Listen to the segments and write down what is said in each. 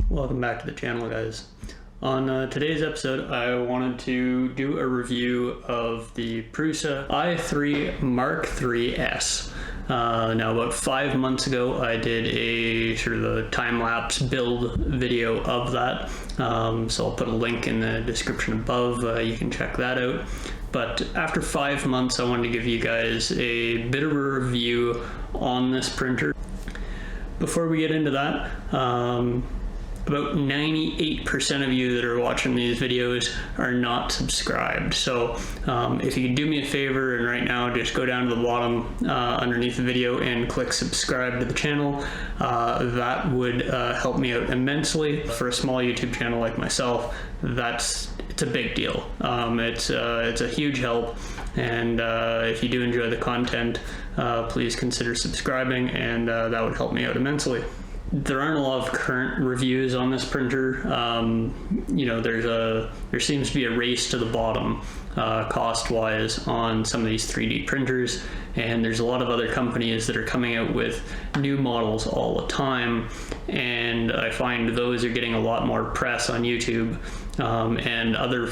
Welcome back to the channel, guys. On today's episode, I wanted to do a review of the Prusa I3 MK3S. Now, about 5 months ago, I did a sort of a time-lapse build video of that. So I'll put a link in the description above. You can check that out. But after 5 months, I wanted to give you guys a bit of a review on this printer. Before we get into that, about 98% of you that are watching these videos are not subscribed. So if you could do me a favor and right now just go down to the bottom underneath the video and click subscribe to the channel, that would help me out immensely. For a small YouTube channel like myself, it's a big deal. It's a huge help, and if you do enjoy the content, please consider subscribing, and that would help me out immensely. There aren't a lot of current reviews on this printer. There seems to be a race to the bottom cost-wise on some of these 3D printers, and there's a lot of other companies that are coming out with new models all the time, and I find those are getting a lot more press on YouTube and other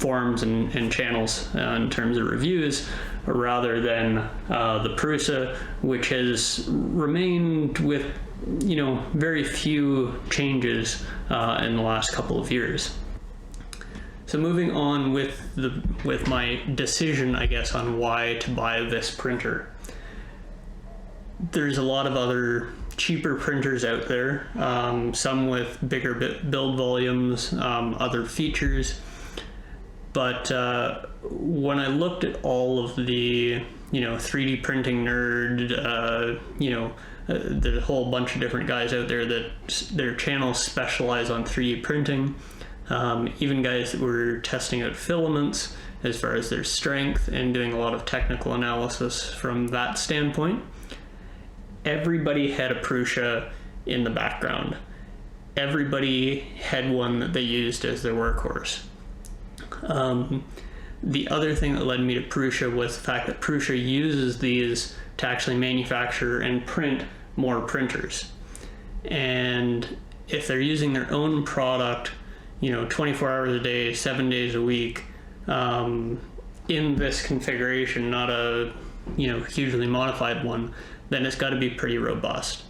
forums and channels in terms of reviews, rather than the Prusa, which has remained with very few changes in the last couple of years. So moving on with my decision, I guess, on why to buy this printer. There's a lot of other cheaper printers out there, some with bigger build volumes, other features. But when I looked at all of the 3D printing nerd, there's a whole bunch of different guys out there that their channels specialize on 3D printing. Even guys that were testing out filaments as far as their strength and doing a lot of technical analysis from that standpoint. Everybody had a Prusa in the background. Everybody had one that they used as their workhorse. The other thing that led me to Prusa was the fact that Prusa uses these to actually manufacture and print more printers. And if they're using their own product, 24 hours a day, 7 days a week, in this configuration, not a hugely modified one, then it's got to be pretty robust.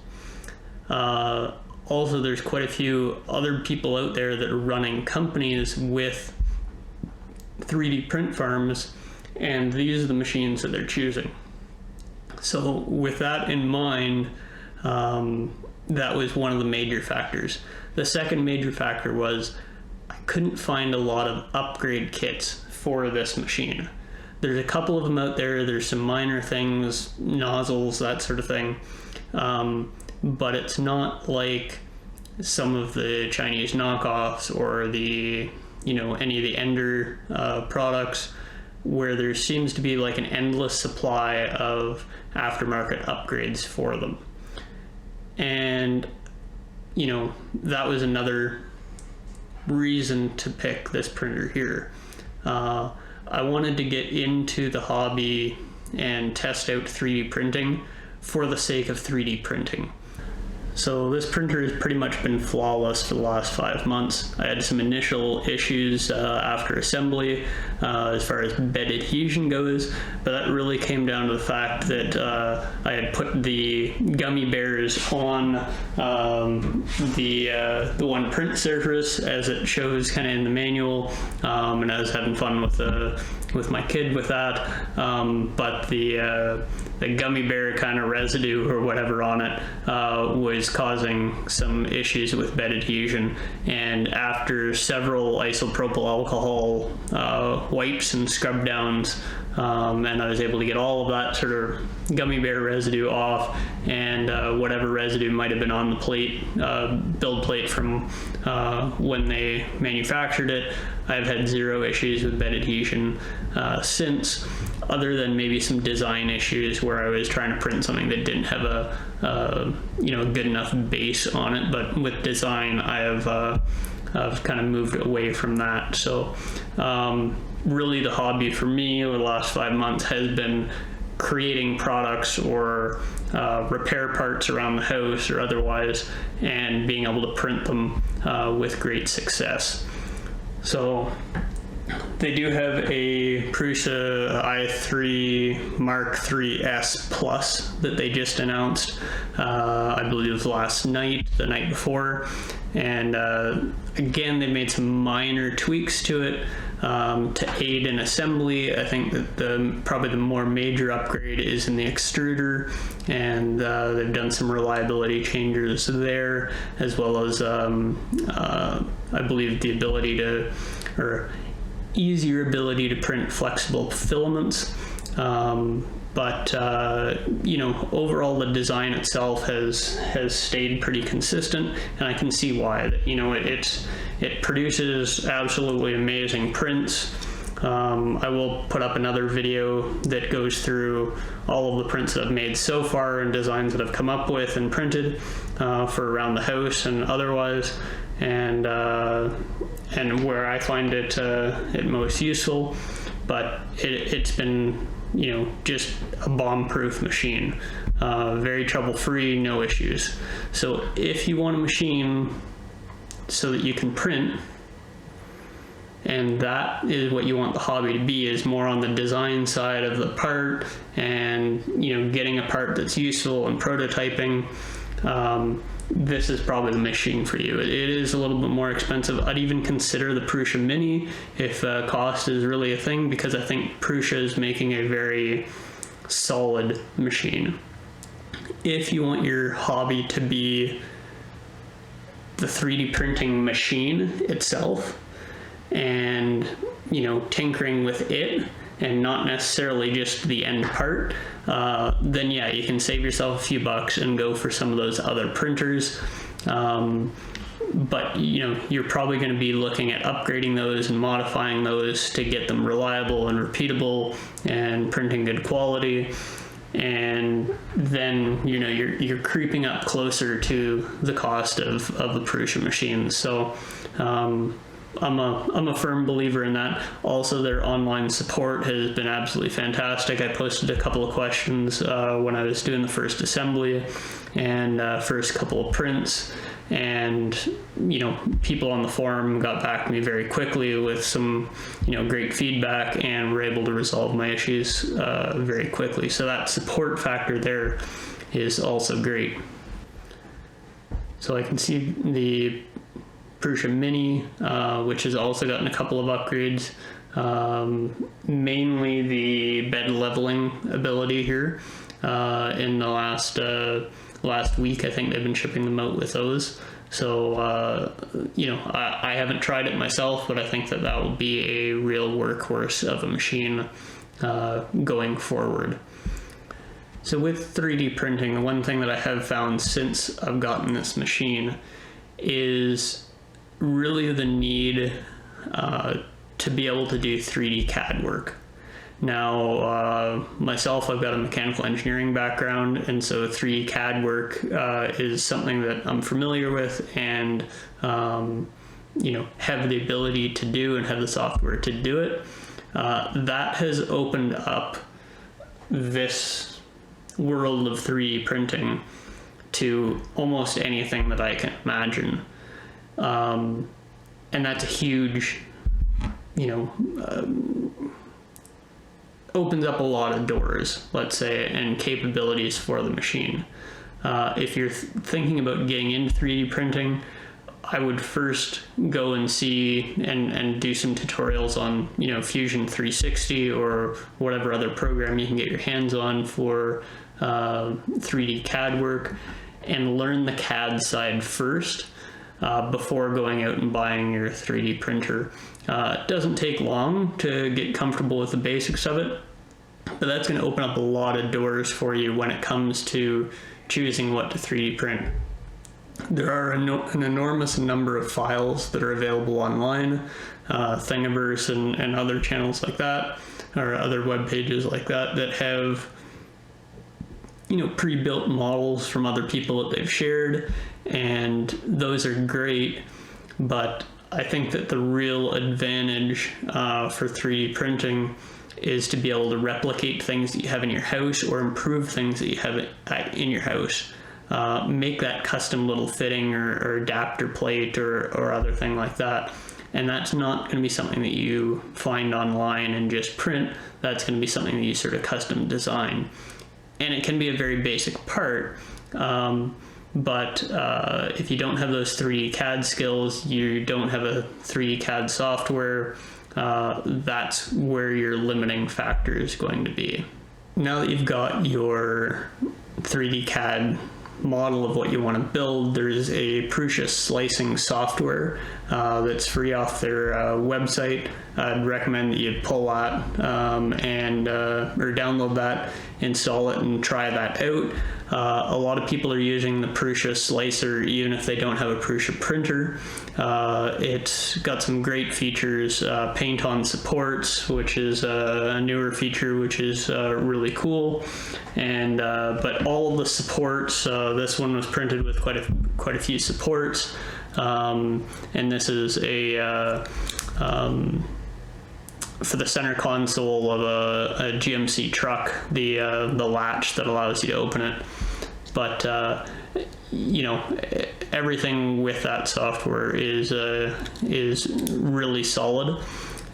Also, there's quite a few other people out there that are running companies with 3D print farms, and these are the machines that they're choosing. So with that in mind, that was one of the major factors. The second major factor was I couldn't find a lot of upgrade kits for this machine. There's a couple of them out there. There's some minor things, nozzles, that sort of thing. But it's not like some of the Chinese knockoffs or the any of the Ender products, where there seems to be like an endless supply of aftermarket upgrades for them. And that was another reason to pick this printer here. I wanted to get into the hobby and test out 3D printing for the sake of 3D printing. So this printer has pretty much been flawless for the last 5 months. I had some initial issues after assembly as far as bed adhesion goes, but that really came down to the fact that I had put the gummy bears on the one print surface as it shows kind of in the manual, and I was having fun with my kid with that, but the gummy bear kind of residue or whatever on it was causing some issues with bed adhesion. And after several isopropyl alcohol wipes and scrub downs, and I was able to get all of that sort of gummy bear residue off, and whatever residue might have been on the plate, build plate from when they manufactured it, I've had zero issues with bed adhesion since, other than maybe some design issues where I was trying to print something that didn't have a good enough base on it. But with design, I've kind of moved away from that. So really the hobby for me over the last 5 months has been creating products or repair parts around the house or otherwise, and being able to print them with great success. So they do have a Prusa I3 MK3S Plus that they just announced, I believe it was last night, the night before. And again, they made some minor tweaks to it to aid in assembly. I think that probably the more major upgrade is in the extruder, and they've done some reliability changes there, as well as I believe the ability to, or easier ability to print flexible filaments. But you know, overall the design itself has stayed pretty consistent, and I can see why. You know, it produces absolutely amazing prints. I will put up another video that goes through all of the prints that I've made so far and designs that I've come up with and printed for around the house and otherwise, and where I find it most useful. But it's been, you know, just a bomb-proof machine, very trouble-free, no issues. So if you want a machine so that you can print, and that is what you want the hobby to be, is more on the design side of the part, and, you know, getting a part that's useful and prototyping, this is probably the machine for you. It is a little bit more expensive. I'd even consider the Prusa Mini if cost is really a thing, because I think Prusa is making a very solid machine. If you want your hobby to be the 3D printing machine itself, and, you know, tinkering with it, and not necessarily just the end part, then yeah, you can save yourself a few bucks and go for some of those other printers. But, you know, you're probably going to be looking at upgrading those and modifying those to get them reliable and repeatable and printing good quality. And then, you know, you're creeping up closer to the cost of the Prusa machines. So I'm a firm believer in that. Also, their online support has been absolutely fantastic. I posted a couple of questions when I was doing the first assembly and first couple of prints, and, you know, people on the forum got back to me very quickly with some, you know, great feedback, and were able to resolve my issues very quickly. So that support factor there is also great. So I can see the Prusa Mini, which has also gotten a couple of upgrades, mainly the bed leveling ability here. In the last week, I think they've been shipping them out with those. So, you know, I haven't tried it myself, but I think that will be a real workhorse of a machine going forward. So with 3D printing, the one thing that I have found since I've gotten this machine is really the need to be able to do 3D CAD work. Now, myself, I've got a mechanical engineering background, and so 3D CAD work is something that I'm familiar with, and you know, have the ability to do and have the software to do it. That has opened up this world of 3D printing to almost anything that I can imagine. And that's a huge, you know, opens up a lot of doors, let's say, and capabilities for the machine. If you're thinking about getting into 3D printing, I would first go and see and do some tutorials on, you know, Fusion 360 or whatever other program you can get your hands on for 3D CAD work, and learn the CAD side first before going out and buying your 3D printer. It doesn't take long to get comfortable with the basics of it, but that's going to open up a lot of doors for you when it comes to choosing what to 3D print. There are an enormous number of files that are available online, Thingiverse and other channels like that, or other web pages like that, that have, you know, pre-built models from other people that they've shared, and those are great. But I think that the real advantage for 3D printing is to be able to replicate things that you have in your house or improve things that you have in your house. Make that custom little fitting or adapter plate or other thing like that. And that's not going to be something that you find online and just print. That's going to be something that you sort of custom design. And it can be a very basic part, but if you don't have those 3D CAD skills, you don't have a 3D CAD software, that's where your limiting factor is going to be. Now that you've got your 3D CAD model of what you want to build, there's a Prusa slicing software that's free off their website. I'd recommend that you pull that or download that, install it, and try that out. A lot of people are using the Prusa slicer even if they don't have a Prusa printer. It's got some great features, paint on supports, which is a newer feature, which is really cool. And but all of the supports, this one was printed with quite a few supports, and this is a for the center console of a GMC truck, the latch that allows you to open it. But you know, everything with that software is really solid.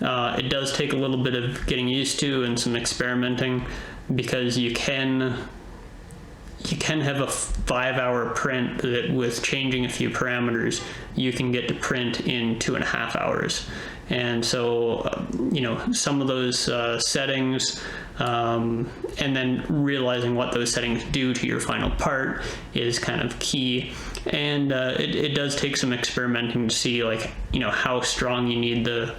It does take a little bit of getting used to and some experimenting, because you can have a 5-hour print that with changing a few parameters you can get to print in 2.5 hours. And so you know, some of those settings and then realizing what those settings do to your final part is kind of key. And it does take some experimenting to see, like, you know, how strong you need the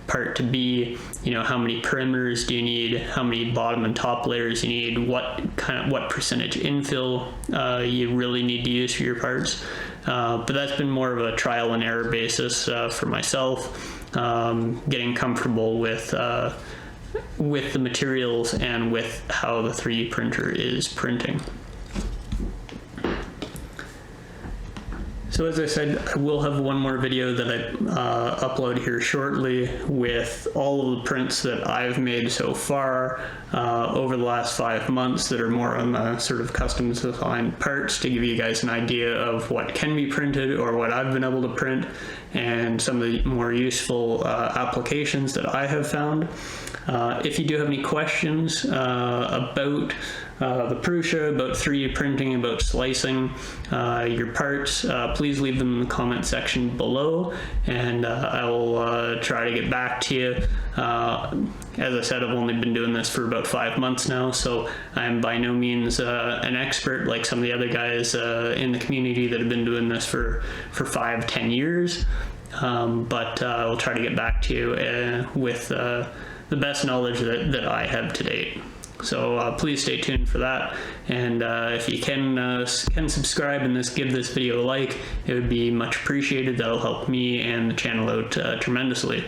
part to be, you know, how many perimeters do you need, how many bottom and top layers you need, what percentage infill you really need to use for your parts. But that's been more of a trial and error basis for myself, getting comfortable with the materials and with how the 3D printer is printing. So as I said, I will have one more video that I upload here shortly with all of the prints that I've made so far over the last 5 months that are more on the sort of custom designed parts, to give you guys an idea of what can be printed or what I've been able to print, and some of the more useful applications that I have found. If you do have any questions about the Prusa, about 3D printing, about slicing your parts, please leave them in the comment section below, and I will try to get back to you. As I said, I've only been doing this for about 5 months now, so I'm by no means an expert like some of the other guys in the community that have been doing this for 5-10 years. But I'll try to get back to you with the best knowledge that I have to date. So please stay tuned for that, and if you can subscribe and give this video a like, it would be much appreciated. That'll help me and the channel out tremendously.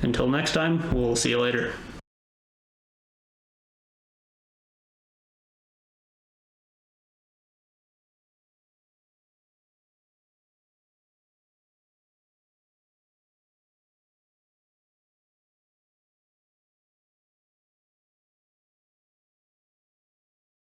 Until next time, we'll see you later.